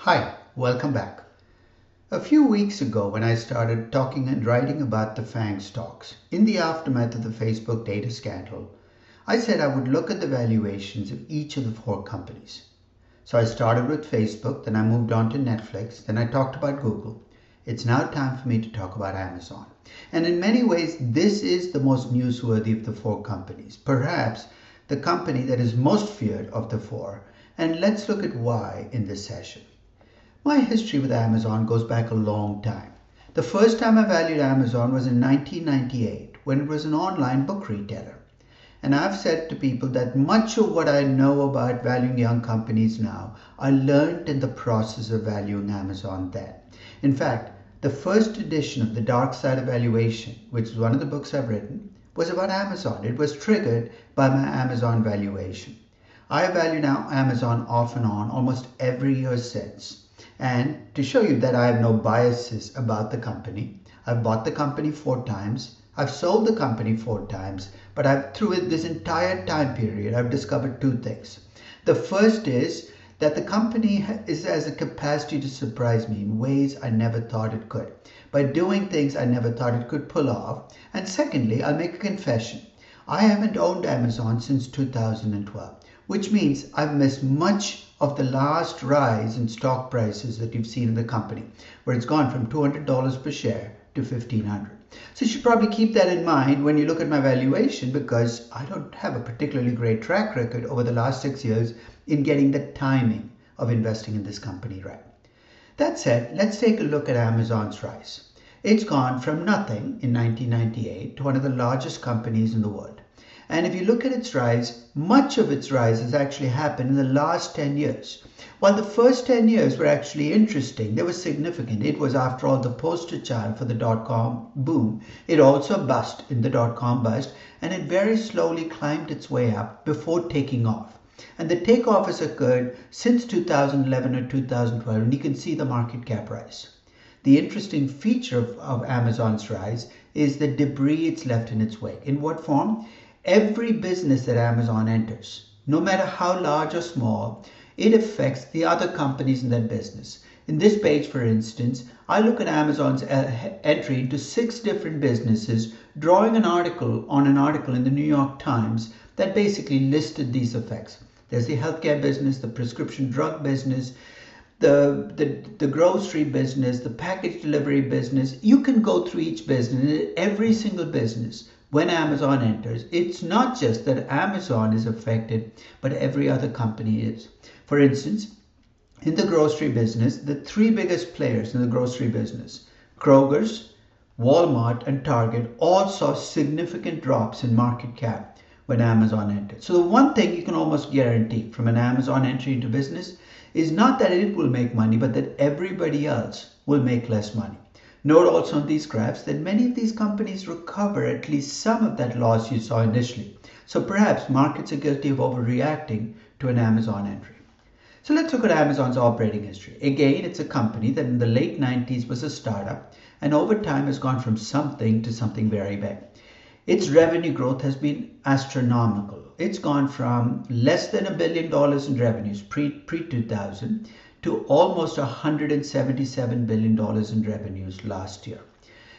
Hi, welcome back. A few weeks ago, when I started talking and writing about the FANG stocks, in the aftermath of the Facebook data scandal, I said I would look at the valuations of each of the four companies. So I started with Facebook, then I moved on to Netflix, then I talked about Google. It's now time for me to talk about Amazon. And in many ways, this is the most newsworthy of the four companies, perhaps the company that is most feared of the four. And let's look at why in this session. My history with Amazon goes back a long time. The first time I valued Amazon was in 1998 when it was an online book retailer. And I've said to people that much of what I know about valuing young companies now, I learned in the process of valuing Amazon then. In fact, the first edition of The Dark Side of Valuation, which is one of the books I've written, was about Amazon. It was triggered by my Amazon valuation. I have valued now Amazon off and on almost every year since. And to show you that I have no biases about the company, I've bought the company 4 times, I've sold the company 4 times, but through this entire time period, I've discovered 2 things. The first is that the company has a capacity to surprise me in ways I never thought it could, by doing things I never thought it could pull off. And secondly, I'll make a confession. I haven't owned Amazon since 2012, which means I've missed much of the last rise in stock prices that you've seen in the company, where it's gone from $200 per share to $1,500. So you should probably keep that in mind when you look at my valuation, because I don't have a particularly great track record over the last 6 years in getting the timing of investing in this company right. That said, let's take a look at Amazon's rise. It's gone from nothing in 1998 to one of the largest companies in the world. And if you look at its rise, much of its rise has actually happened in the last 10 years. While the first 10 years were actually interesting, they were significant. It was, after all, the poster child for the dot-com boom. It also bust in the dot-com bust, and it very slowly climbed its way up before taking off. And the takeoff has occurred since 2011 or 2012, and you can see the market cap rise. The interesting feature of Amazon's rise is the debris it's left in its wake. In what form? Every business that Amazon enters, no matter how large or small, it affects the other companies in that business. In this page, for instance, I look at Amazon's entry into 6 different businesses, drawing an article in the New York Times that basically listed these effects. There's the healthcare business, the prescription drug business, the grocery business, the package delivery business. You can go through each business, every single business. When Amazon enters, it's not just that Amazon is affected, but every other company is. For instance, in the grocery business, the 3 biggest players in the grocery business, Kroger's, Walmart, and Target, all saw significant drops in market cap when Amazon entered. So the one thing you can almost guarantee from an Amazon entry into business is not that it will make money, but that everybody else will make less money. Note also on these graphs that many of these companies recover at least some of that loss you saw initially. So perhaps markets are guilty of overreacting to an Amazon entry. So let's look at Amazon's operating history. Again, it's a company that in the late 90s was a startup, and over time has gone from something to something very big. Its revenue growth has been astronomical. It's gone from less than $1 billion in revenues pre-2000 to almost $177 billion in revenues last year.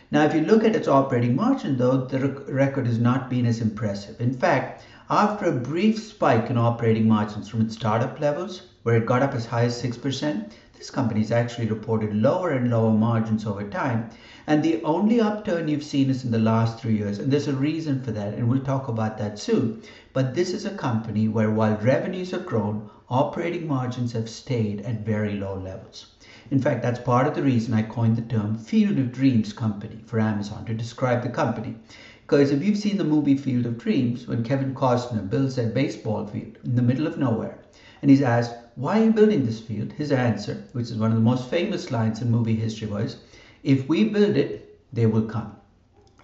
Now, if you look at its operating margin, though, the record has not been as impressive. In fact, after a brief spike in operating margins from its startup levels, where it got up as high as 6%, this company's actually reported lower and lower margins over time. And the only upturn you've seen is in the last 3 years. And there's a reason for that, and we'll talk about that soon. But this is a company where, while revenues have grown, operating margins have stayed at very low levels. In fact, that's part of the reason I coined the term Field of Dreams company for Amazon to describe the company. Because if you've seen the movie Field of Dreams, when Kevin Costner builds that baseball field in the middle of nowhere, and he's asked, "Why are you building this field?" His answer, which is one of the most famous lines in movie history, was, "If we build it, they will come."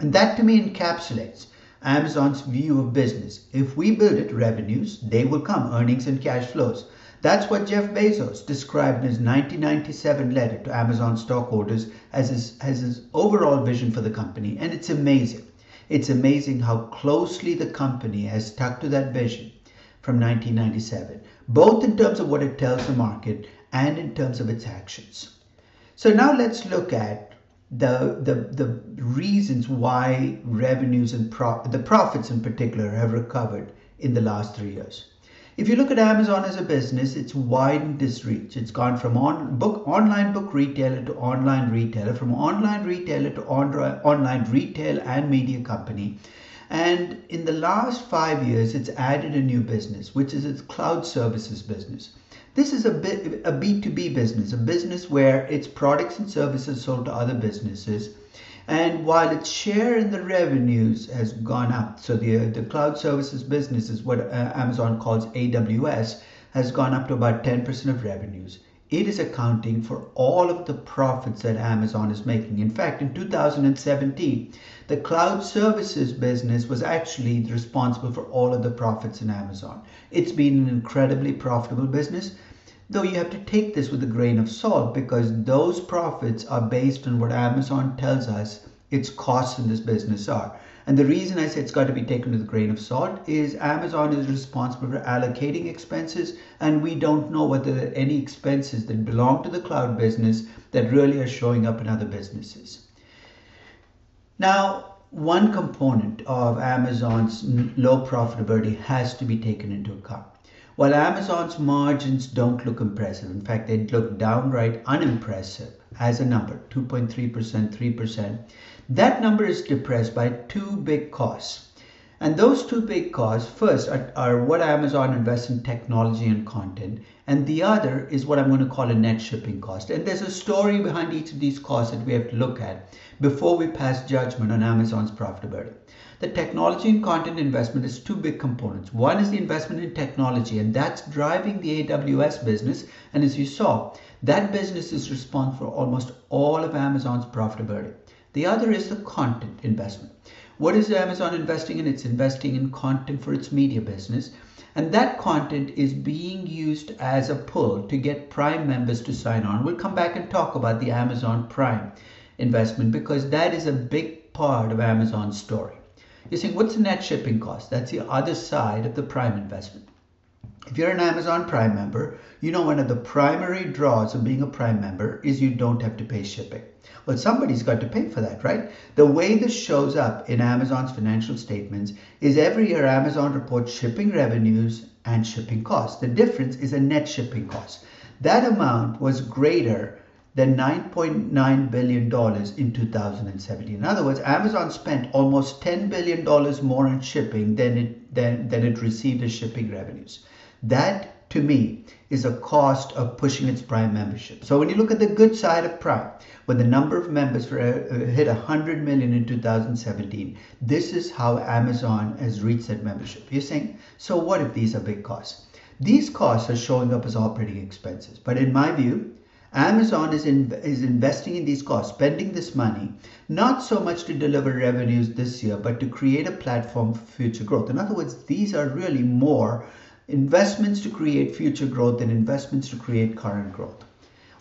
And that to me encapsulates Amazon's view of business. If we build it, revenues, they will come, earnings and cash flows. That's what Jeff Bezos described in his 1997 letter to Amazon stockholders as his overall vision for the company. And it's amazing. It's amazing how closely the company has stuck to that vision from 1997, both in terms of what it tells the market and in terms of its actions. So now let's look at the reasons why revenues and the profits in particular have recovered in the last 3 years. If you look at Amazon as a business, it's widened its reach. It's gone from online book retailer to online retailer, from online retailer to online retail and media company. And in the last 5 years, it's added a new business, which is its cloud services business. This is a B2B business, a business where its products and services sold to other businesses. And while its share in the revenues has gone up, so the cloud services business is what Amazon calls AWS, has gone up to about 10% of revenues. It is accounting for all of the profits that Amazon is making. In fact, in 2017, the cloud services business was actually responsible for all of the profits in Amazon. It's been an incredibly profitable business, though you have to take this with a grain of salt because those profits are based on what Amazon tells us its costs in this business are. And the reason I say it's got to be taken with a grain of salt is Amazon is responsible for allocating expenses, and we don't know whether there are any expenses that belong to the cloud business that really are showing up in other businesses. Now, one component of Amazon's low profitability has to be taken into account. While Amazon's margins don't look impressive, in fact, they look downright unimpressive as a number, 2.3%, 3%, that number is depressed by two big costs. And those two big costs, first, are what Amazon invests in technology and content, and the other is what I'm going to call a net shipping cost. And there's a story behind each of these costs that we have to look at before we pass judgment on Amazon's profitability. The technology and content investment is two big components. One is the investment in technology, and that's driving the AWS business. And as you saw, that business is responsible for almost all of Amazon's profitability. The other is the content investment. What is Amazon investing in? It's investing in content for its media business. And that content is being used as a pull to get Prime members to sign on. We'll come back and talk about the Amazon Prime investment because that is a big part of Amazon's story. You're saying, what's the net shipping cost? That's the other side of the Prime investment. If you're an Amazon Prime member, you know one of the primary draws of being a Prime member is you don't have to pay shipping. Well, somebody's got to pay for that, right? The way this shows up in Amazon's financial statements is every year Amazon reports shipping revenues and shipping costs. The difference is a net shipping cost. That amount was greater than $9.9 billion in 2017. In other words, Amazon spent almost $10 billion more on shipping than it received as shipping revenues. That, to me, is a cost of pushing its Prime membership. So when you look at the good side of Prime, when the number of members hit 100 million in 2017, this is how Amazon has reached that membership. You're saying, so what if these are big costs? These costs are showing up as operating expenses. But in my view, Amazon is investing in these costs, spending this money, not so much to deliver revenues this year, but to create a platform for future growth. In other words, these are really more investments to create future growth than investments to create current growth.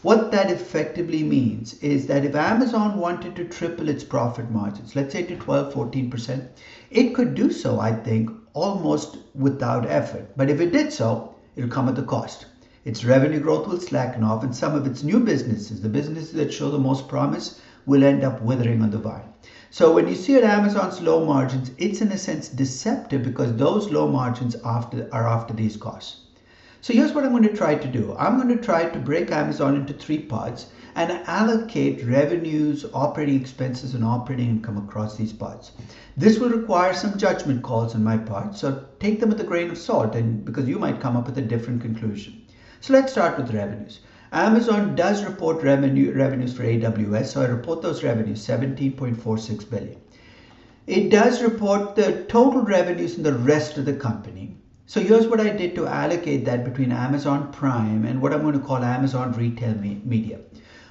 What that effectively means is that if Amazon wanted to triple its profit margins, let's say to 12, 14%, it could do so, I think, almost without effort. But if it did so, it'll come at a cost. Its revenue growth will slacken off, and some of its new businesses, the businesses that show the most promise, will end up withering on the vine. So when you see at Amazon's low margins, it's in a sense deceptive because those low margins are after these costs. So here's what I'm going to try to do. I'm going to try to break Amazon into three parts and allocate revenues, operating expenses, and operating income across these parts. This will require some judgment calls on my part, so take them with a grain of salt, and because you might come up with a different conclusion. So let's start with revenues. Amazon does report revenues for AWS, so I report those revenues, $17.46 billion. It does report the total revenues in the rest of the company. So here's what I did to allocate that between Amazon Prime and what I'm going to call Amazon Retail Media.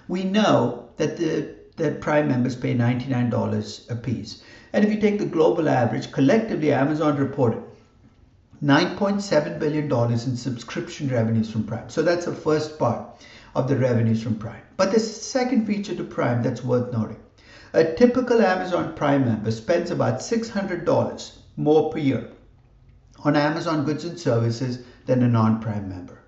We know that Prime members pay $99 a piece. And if you take the global average, collectively Amazon reported $9.7 billion in subscription revenues from Prime. So that's the first part of the revenues from Prime. But the second feature to Prime that's worth noting. A typical Amazon Prime member spends about $600 more per year on Amazon goods and services than a non-Prime member.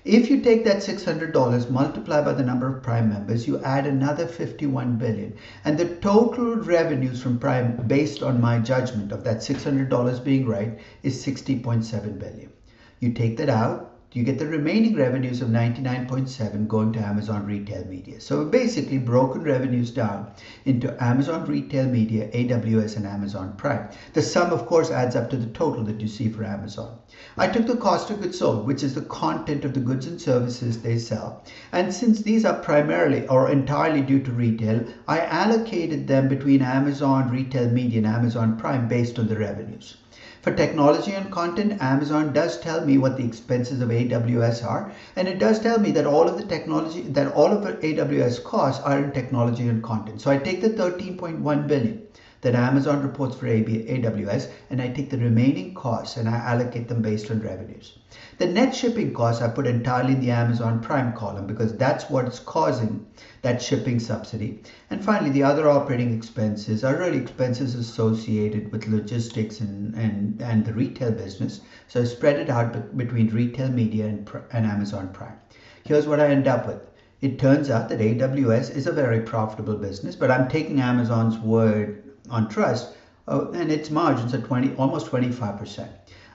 If you take that $600, multiply by the number of Prime members, you add another 51 billion. And the total revenues from Prime, based on my judgment of that $600 being right, is 60.7 billion. You take that out, you get the remaining revenues of 99.7 going to Amazon Retail Media. So we've basically broken revenues down into Amazon Retail Media, AWS, and Amazon Prime. The sum, of course, adds up to the total that you see for Amazon. I took the cost of goods sold, which is the content of the goods and services they sell. And since these are primarily or entirely due to retail, I allocated them between Amazon Retail Media and Amazon Prime based on the revenues. For technology and content, Amazon does tell me what the expenses of AWS are, and it does tell me that all of the AWS costs are in technology and content. So I take the 13.1 billion that Amazon reports for AWS, and I take the remaining costs and I allocate them based on revenues. The net shipping costs I put entirely in the Amazon Prime column because that's what's causing that shipping subsidy. And finally, the other operating expenses are really expenses associated with logistics and the retail business. So I spread it out between retail media and Amazon Prime. Here's what I end up with. It turns out that AWS is a very profitable business, but I'm taking Amazon's word on trust, and its margins are almost 25%.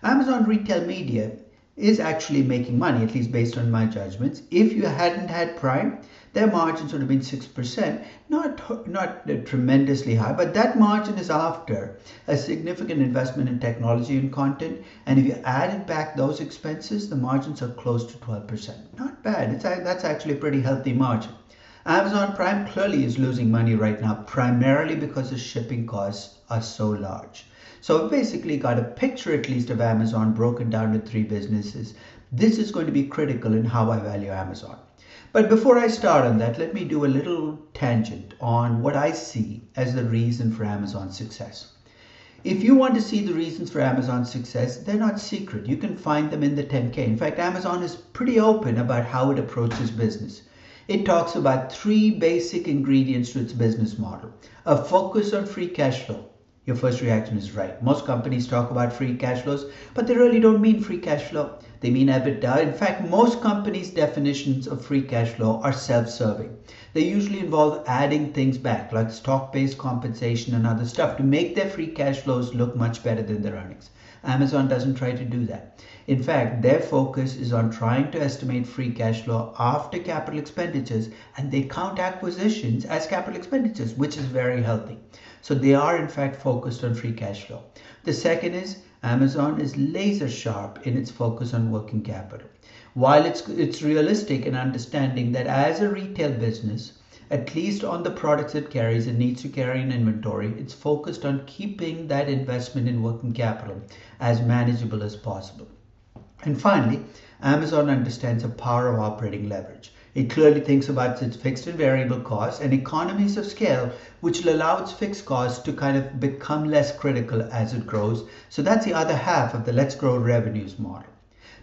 Amazon Retail Media is actually making money, at least based on my judgments. If you hadn't had Prime, their margins would have been 6%, not tremendously high, but that margin is after a significant investment in technology and content. And if you added back those expenses, the margins are close to 12%. Not bad. That's actually a pretty healthy margin. Amazon Prime clearly is losing money right now, primarily because the shipping costs are so large. So I've basically got a picture at least of Amazon broken down to three businesses. This is going to be critical in how I value Amazon. But before I start on that, let me do a little tangent on what I see as the reason for Amazon's success. If you want to see the reasons for Amazon's success, they're not secret. You can find them in the 10K. In fact, Amazon is pretty open about how it approaches business. It talks about three basic ingredients to its business model. A focus on free cash flow. Your first reaction is right. Most companies talk about free cash flows, but they really don't mean free cash flow. They mean EBITDA. In fact, most companies' definitions of free cash flow are self-serving. They usually involve adding things back, like stock-based compensation and other stuff, to make their free cash flows look much better than their earnings. Amazon doesn't try to do that. In fact, their focus is on trying to estimate free cash flow after capital expenditures, and they count acquisitions as capital expenditures, which is very healthy. So they are in fact focused on free cash flow. The second is Amazon is laser sharp in its focus on working capital. While it's realistic in understanding that as a retail business, at least on the products it carries, it needs to carry an inventory. It's focused on keeping that investment in working capital as manageable as possible. And finally, Amazon understands the power of operating leverage. It clearly thinks about its fixed and variable costs and economies of scale, which will allow its fixed costs to kind of become less critical as it grows. So that's the other half of the let's grow revenues model.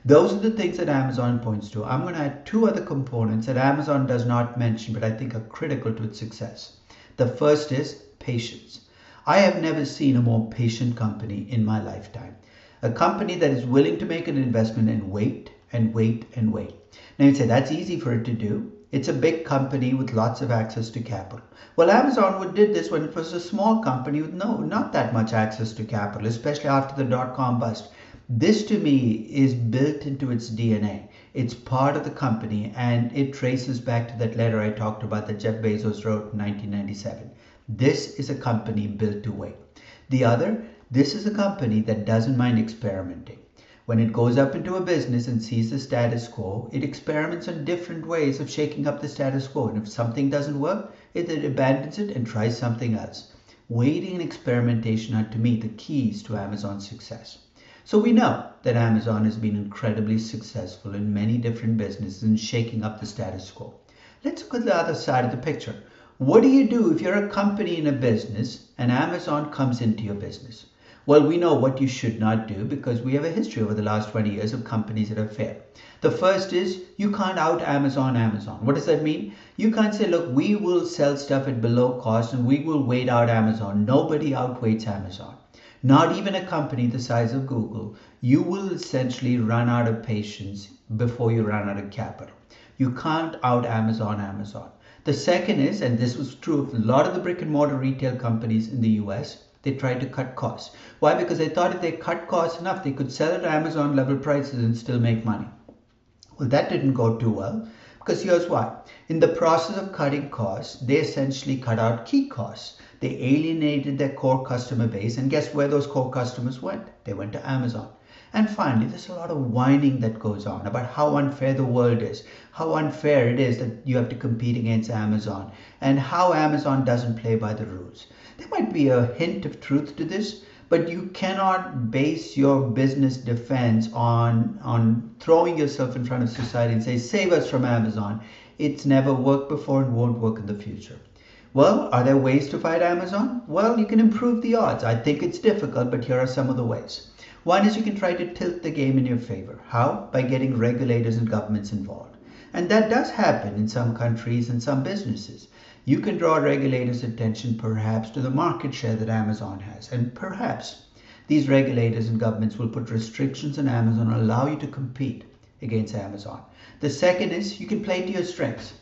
Those are the things that Amazon points to. I'm going to add two other components that Amazon does not mention, but I think are critical to its success. The first is patience. I have never seen a more patient company in my lifetime. A company that is willing to make an investment and wait and wait and wait. Now you'd say that's easy for it to do. It's a big company with lots of access to capital. Well, Amazon did this when it was a small company with not that much access to capital, especially after the dot-com bust. This to me is built into its DNA. It's part of the company, and it traces back to that letter I talked about that Jeff Bezos wrote in 1997. This is a company built to wait. The other, this is a company that doesn't mind experimenting. When it goes up into a business and sees the status quo, it experiments on different ways of shaking up the status quo. And if something doesn't work, it abandons it and tries something else. Waiting and experimentation are, to me, the keys to Amazon's success. So we know that Amazon has been incredibly successful in many different businesses in shaking up the status quo. Let's look at the other side of the picture. What do you do if you're a company in a business and Amazon comes into your business? Well, we know what you should not do because we have a history over the last 20 years of companies that have failed. The first is you can't out Amazon. What does that mean? You can't say, look, we will sell stuff at below cost and we will wait out Amazon. Nobody outweights Amazon. Not even a company the size of Google. You will essentially run out of patience before you run out of capital. You can't out Amazon Amazon. The second is, and this was true of a lot of the brick and mortar retail companies in the US, they tried to cut costs. Why? Because they thought if they cut costs enough, they could sell at Amazon level prices and still make money. Well, that didn't go too well, because here's why. In the process of cutting costs, they essentially cut out key costs. They alienated their core customer base, and guess where those core customers went? They went to Amazon. And finally, there's a lot of whining that goes on about how unfair the world is, how unfair it is that you have to compete against Amazon, and how Amazon doesn't play by the rules. There might be a hint of truth to this, but you cannot base your business defense on throwing yourself in front of society and say, save us from Amazon. It's never worked before and won't work in the future. Well, are there ways to fight Amazon? Well, you can improve the odds. I think it's difficult, but here are some of the ways. One is you can try to tilt the game in your favor. How? By getting regulators and governments involved. And that does happen in some countries and some businesses. You can draw regulators' attention perhaps to the market share that Amazon has. And perhaps these regulators and governments will put restrictions on Amazon and allow you to compete against Amazon. The second is you can play to your strengths.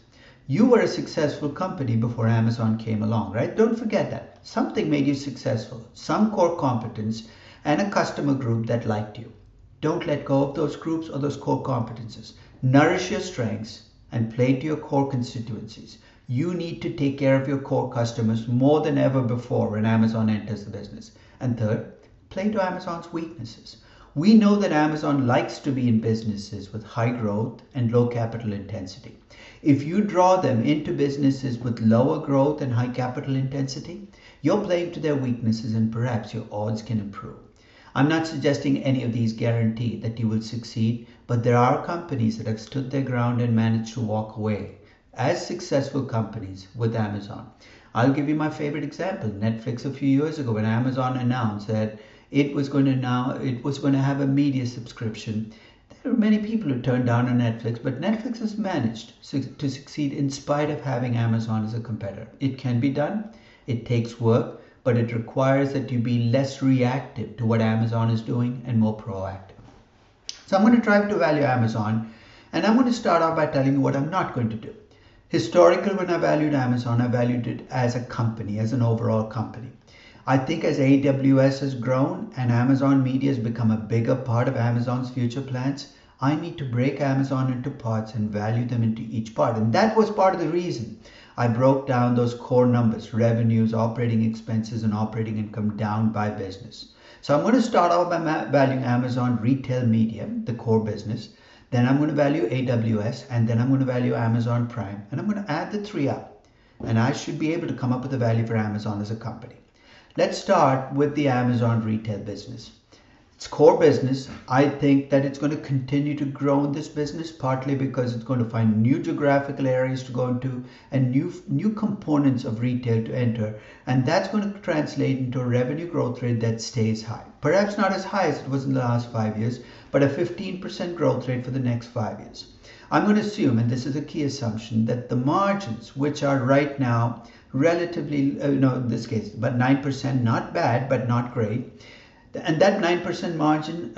You were a successful company before Amazon came along, right? Don't forget that. Something made you successful, some core competence, and a customer group that liked you. Don't let go of those groups or those core competences. Nourish your strengths and play to your core constituencies. You need to take care of your core customers more than ever before when Amazon enters the business. And third, play to Amazon's weaknesses. We know that Amazon likes to be in businesses with high growth and low capital intensity. If you draw them into businesses with lower growth and high capital intensity, you're playing to their weaknesses and perhaps your odds can improve. I'm not suggesting any of these guarantee that you will succeed, but there are companies that have stood their ground and managed to walk away as successful companies with Amazon. I'll give you my favorite example. Netflix a few years ago, when Amazon announced that it was going to have a media subscription. There are many people who turned down on Netflix, but Netflix has managed to succeed in spite of having Amazon as a competitor. It can be done. It takes work, but it requires that you be less reactive to what Amazon is doing and more proactive. So I'm going to try to value Amazon, and I'm going to start off by telling you what I'm not going to do. Historically, when I valued Amazon, I valued it as a company, as an overall company. I think as AWS has grown and Amazon Media has become a bigger part of Amazon's future plans, I need to break Amazon into parts and value them into each part. And that was part of the reason I broke down those core numbers, revenues, operating expenses, and operating income down by business. So I'm going to start off by valuing Amazon Retail Media, the core business. Then I'm going to value AWS, and then I'm going to value Amazon Prime. And I'm going to add the three up. And I should be able to come up with a value for Amazon as a company. Let's start with the Amazon retail business. Its core business, I think that it's going to continue to grow in this business, partly because it's going to find new geographical areas to go into and new components of retail to enter. And that's going to translate into a revenue growth rate that stays high. Perhaps not as high as it was in the last 5 years, but a 15% growth rate for the next 5 years. I'm going to assume, and this is a key assumption, that the margins, which are right now relatively, in this case, about 9%, not bad, but not great. And that 9% margin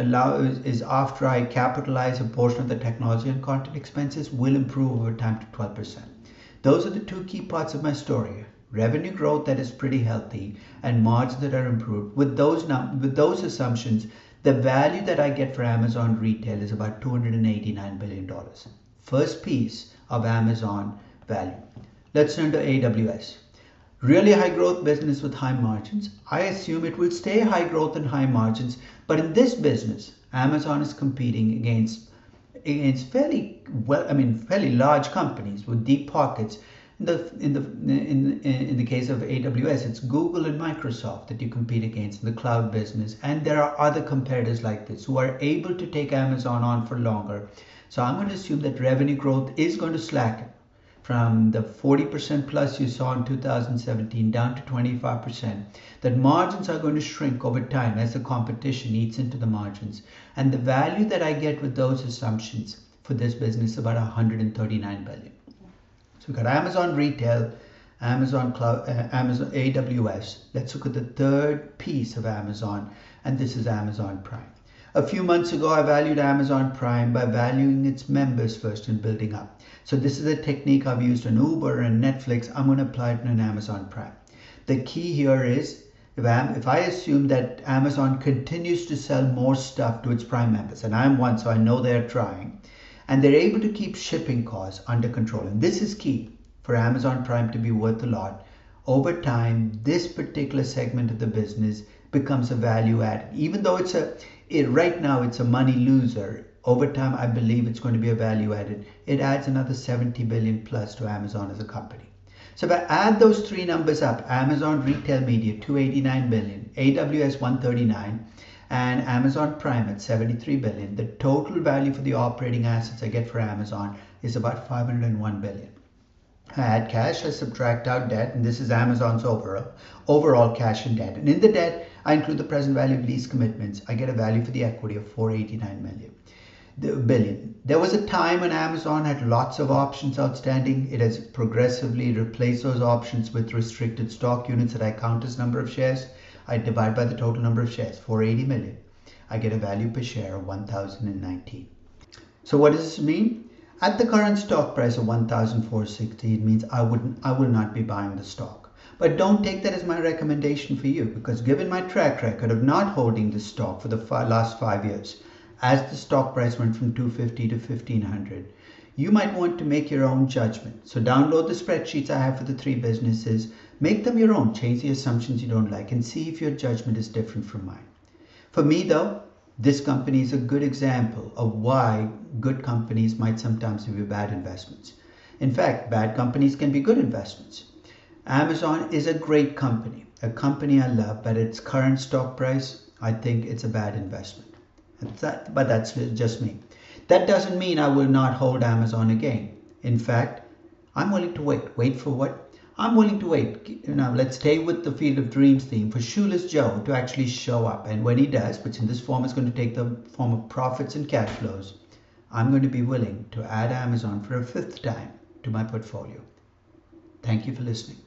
is after I capitalize a portion of the technology and content expenses, will improve over time to 12%. Those are the two key parts of my story. Revenue growth that is pretty healthy and margins that are improved. With those assumptions, the value that I get for Amazon retail is about $289 billion. First piece of Amazon value. Let's turn to AWS. Really high growth business with high margins. I assume it will stay high growth and high margins, but in this business, Amazon is competing against fairly large companies with deep pockets. In the case of AWS, it's Google and Microsoft that you compete against in the cloud business, and there are other competitors like this who are able to take Amazon on for longer. So I'm going to assume that revenue growth is going to slacken from the 40% plus you saw in 2017 down to 25%, that margins are going to shrink over time as the competition eats into the margins. And the value that I get with those assumptions for this business is about $139 billion. So we've got Amazon Retail, Amazon Cloud, Amazon AWS. Let's look at the third piece of Amazon, and this is Amazon Prime. A few months ago, I valued Amazon Prime by valuing its members first and building up. So this is a technique I've used on Uber and Netflix. I'm going to apply it on Amazon Prime. The key here is if I assume that Amazon continues to sell more stuff to its Prime members, and I'm one, so I know they're trying, and they're able to keep shipping costs under control. And this is key for Amazon Prime to be worth a lot. Over time, this particular segment of the business becomes a value add. Even though right now it's a money loser, over time I believe it's going to be a value added. It adds another 70 billion plus to Amazon as a company. So if I add those three numbers up, Amazon Retail Media 289 billion, AWS 139, and Amazon Prime at 73 billion, the total value for the operating assets I get for Amazon is about 501 billion. I add cash, I subtract out debt, and this is Amazon's overall cash and debt. And in the debt, I include the present value of lease commitments. I get a value for the equity of 489 billion. There was a time when Amazon had lots of options outstanding. It has progressively replaced those options with restricted stock units that I count as number of shares. I divide by the total number of shares, 480 million. I get a value per share of 1,019. So what does this mean? At the current stock price of 1,460, it means I will not be buying the stock. But don't take that as my recommendation for you, because given my track record of not holding this stock for the last 5 years, as the stock price went from 250 to 1,500, you might want to make your own judgment. So download the spreadsheets I have for the three businesses, make them your own, change the assumptions you don't like, and see if your judgment is different from mine. For me though, this company is a good example of why good companies might sometimes be bad investments. In fact, bad companies can be good investments. Amazon is a great company, a company I love, but at its current stock price, I think it's a bad investment. But that's just me. That doesn't mean I will not hold Amazon again. In fact, I'm willing to wait. Wait for what? I'm willing to wait. Now let's stay with the Field of Dreams theme for Shoeless Joe to actually show up. And when he does, which in this form is going to take the form of profits and cash flows, I'm going to be willing to add Amazon for a fifth time to my portfolio. Thank you for listening.